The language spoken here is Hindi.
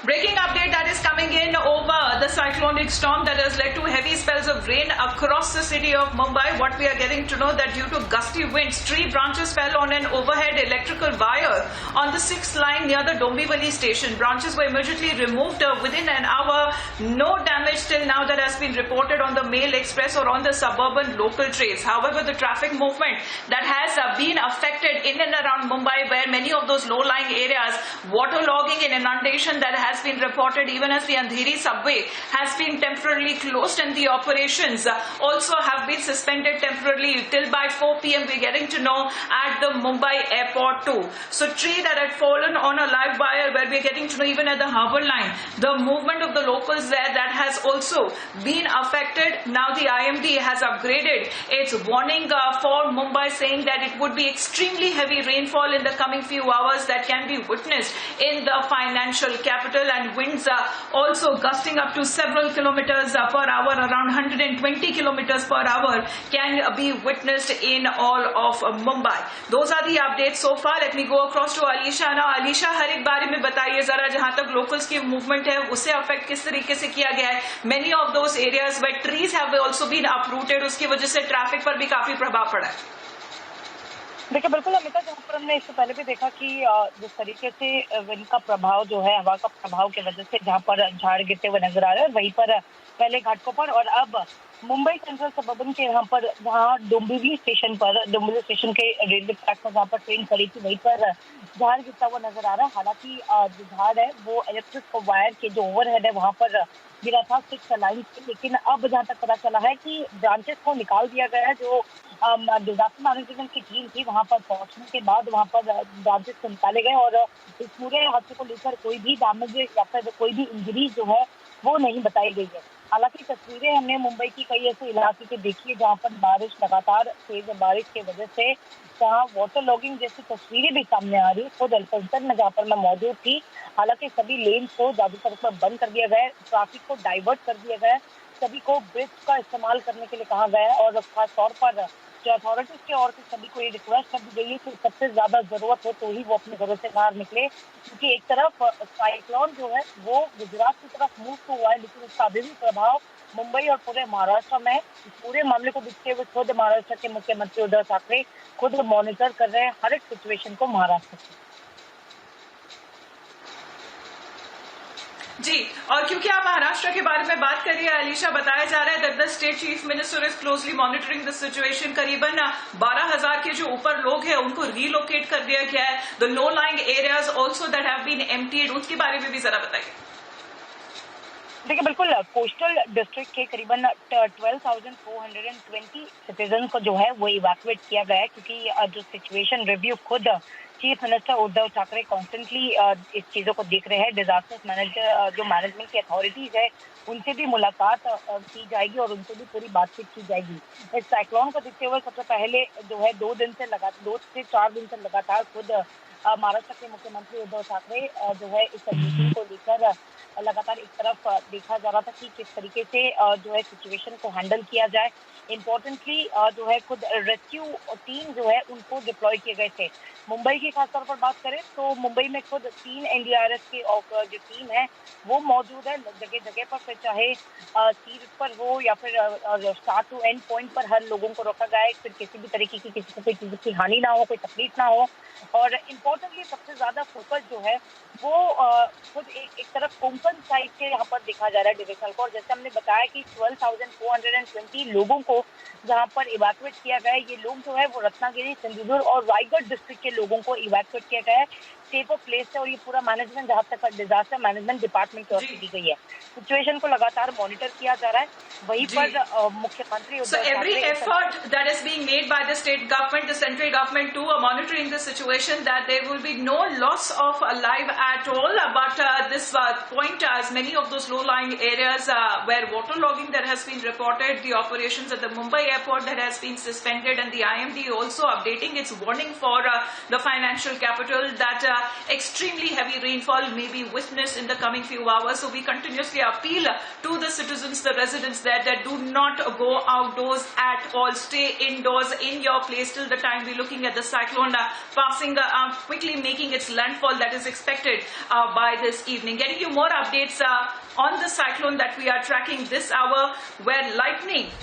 Breaking update that is coming in over the cyclonic storm that has led to heavy spells of rain across the city of Mumbai. What we are getting to know that due to gusty winds, tree branches fell on an overhead electrical wire on the 6th line near the Dombivli station. Branches were immediately removed within an hour. No damage till now that has been reported on the Mail Express or on the suburban local trains. However, the traffic movement that has been affected in and around Mumbai, where many of those low-lying areas, waterlogging and inundation that has been reported, even as the Andheri subway has been temporarily closed, and the operations also have been suspended temporarily till by 4 p.m. we're getting to know at the Mumbai airport too. So tree that had fallen on a live wire, where we're getting to know even at the harbour line, the movement of the locals there, that has also been affected. Now the IMD has upgraded its warning for Mumbai, saying that it would be extremely heavy rainfall in the coming few hours that can be witnessed in the financial capital, and winds also gusting up to several kilometers per hour, around 120 kilometers per hour can be witnessed in all of Mumbai. Those are the updates so far. Let me go across to Alisha now. Alisha, हर एक बारे में बताइए जरा, जहां तक locals की movement है उसे affect किस तरीके से किया गया है. Many of those areas where trees have also been uprooted, उसकी वजह से ट्रैफिक पर भी काफी प्रभाव पड़ा है. देखिए बिल्कुल अमिता, जहाँ पर हमने इससे पहले भी देखा कि जिस तरीके से विंड का प्रभाव जो है, हवा का प्रभाव की वजह से जहाँ पर झाड़ गिरते हुए नजर आ रहे हैं, वहीं पर पहले घाटों पर और अब मुंबई सेंट्रल सबर्बन के यहाँ पर, जहाँ डोंबिवली स्टेशन के रेलवे ट्रैक पर जहाँ पर ट्रेन खड़ी थी, वहीं पर झाड़ गिरता हुआ नजर आ रहा है. हालांकि जो झाड़ है वो इलेक्ट्रिक वायर के जो ओवरहेड है वहाँ पर गिरा था 6 लाइन से, लेकिन अब जहाँ तक पता चला है कि ब्रांचेस को निकाल दिया गया है. जो डिजास्टर मैनेजमेंट की टीम थी वहां पर पहुंचने के बाद वहां पर ब्रांचेस को निकाले गए और इस पूरे हादसे को लेकर कोई भी डैमेज या फिर कोई भी इंजरी जो है वो नहीं बताई गई है. हालांकि तस्वीरें हमने मुंबई की कई ऐसे इलाके की देखी है जहाँ पर बारिश, लगातार तेज बारिश की वजह से जहाँ वाटर लॉगिंग जैसी तस्वीरें भी सामने आ रही है. खुद अल्पंतर में जहाँ पर मैं मौजूद थी, हालांकि सभी लेन को जादू सड़क पर बंद कर दिया गया है, ट्रैफिक को डाइवर्ट कर दिया गया है, सभी को ब्रिज का इस्तेमाल करने के लिए कहा गया है और खास तौर पर जो अथॉरिटीज की ओर से सभी को ये रिक्वेस्ट कर दी गई है कि सबसे ज्यादा जरूरत हो तो ही वो अपने घरों से बाहर निकले, क्योंकि एक तरफ साइक्लोन जो है वो गुजरात की तरफ मूव तो हुआ है, लेकिन उसका अभी भी प्रभाव मुंबई और पूरे महाराष्ट्र में. इस पूरे मामले को देखते हुए खुद महाराष्ट्र के मुख्यमंत्री उद्धव ठाकरे खुद मॉनिटर कर रहे हैं हर एक सिचुएशन को महाराष्ट्र से. जी, और क्योंकि आप महाराष्ट्र के बारे में बात करिए अलीशा, बताया जा रहा है that the state chief minister is closely monitoring the situation. करीबन 12,000 के जो ऊपर लोग हैं उनको रीलोकेट कर दिया गया है. The low lying areas also that have been emptied, उसके बारे में भी जरा बताइए. देखिए बिल्कुल, कोस्टल डिस्ट्रिक्ट के करीबन 12,420 सिटीजन को जो है वो इवैक्यूएट किया गया है, क्योंकि जो सिचुएशन रिव्यू खुद chief minister Uddhav Thackeray constantly इस चीजों को देख रहे हैं. डिजास्टर मैनेजर जो मैनेजमेंट की अथॉरिटीज है उनसे भी मुलाकात की जाएगी और उनसे भी पूरी बातचीत की जाएगी. इस साइक्लोन को देखते हुए सबसे पहले जो है 2 से 4 दिन से लगातार खुद महाराष्ट्र के मुख्यमंत्री उद्धव ठाकरे जो है इस मीटिंग को लेकर लगातार एक तरफ देखा जा रहा था कि किस तरीके से जो है सिचुएशन को हैंडल किया जाए. इम्पोर्टेंटली जो है खुद रेस्क्यू टीम जो है उनको डिप्लॉय किए गए थे. मुंबई की खासतौर पर बात करें तो मुंबई में खुद 3 एनडीआरएफ की जो टीम है वो मौजूद है जगह जगह पर, फिर चाहे तीर पर हो या फिर स्टार्ट टू एंड पॉइंट पर हर लोगों को रोका गया है, फिर किसी भी तरीके की किसी को कोई चीज की हानि ना हो, कोई तकलीफ ना हो. और इम्पोर्टेंटली सबसे ज्यादा फोकस जो है वो खुद एक तरफ कोंकण साइड के यहाँ पर देखा जा रहा है डिविजनल को. और जैसे हमने बताया कि 12,420 लोगों को जहाँ पर इवैक्यूएट किया गया है, ये लोग जो है वो रत्नागिरी, सिंधुदुर्ग और रायगढ़ डिस्ट्रिक्ट के लोगों को इवैक्यूएट किया गया है. सेफर प्लेस है और ये पूरा मैनेजमेंट जहाँ तक डिजास्टर मैनेजमेंट डिपार्टमेंट की ओर से दी गई है. सिचुएशन को लगातार मॉनिटर किया जा रहा है. वहीं पर मुख्यमंत्री So every effort that is being made by the state government, the central government too, are monitoring the situation that there will be no loss of life at all. But this point, as many of those low-lying areas where waterlogging that has been reported, the operations at the Mumbai airport that has been suspended, and the IMD also updating its warning for the financial capital that extremely heavy rainfall may be witnessed in the coming few hours. So we continuously appeal to the citizens, the residents there, that do not go outdoors at all. Stay indoors in your place till the time we're looking at the cyclone passing quickly, making its landfall that is expected by this evening. Getting you more updates on the cyclone that we are tracking this hour, where lightning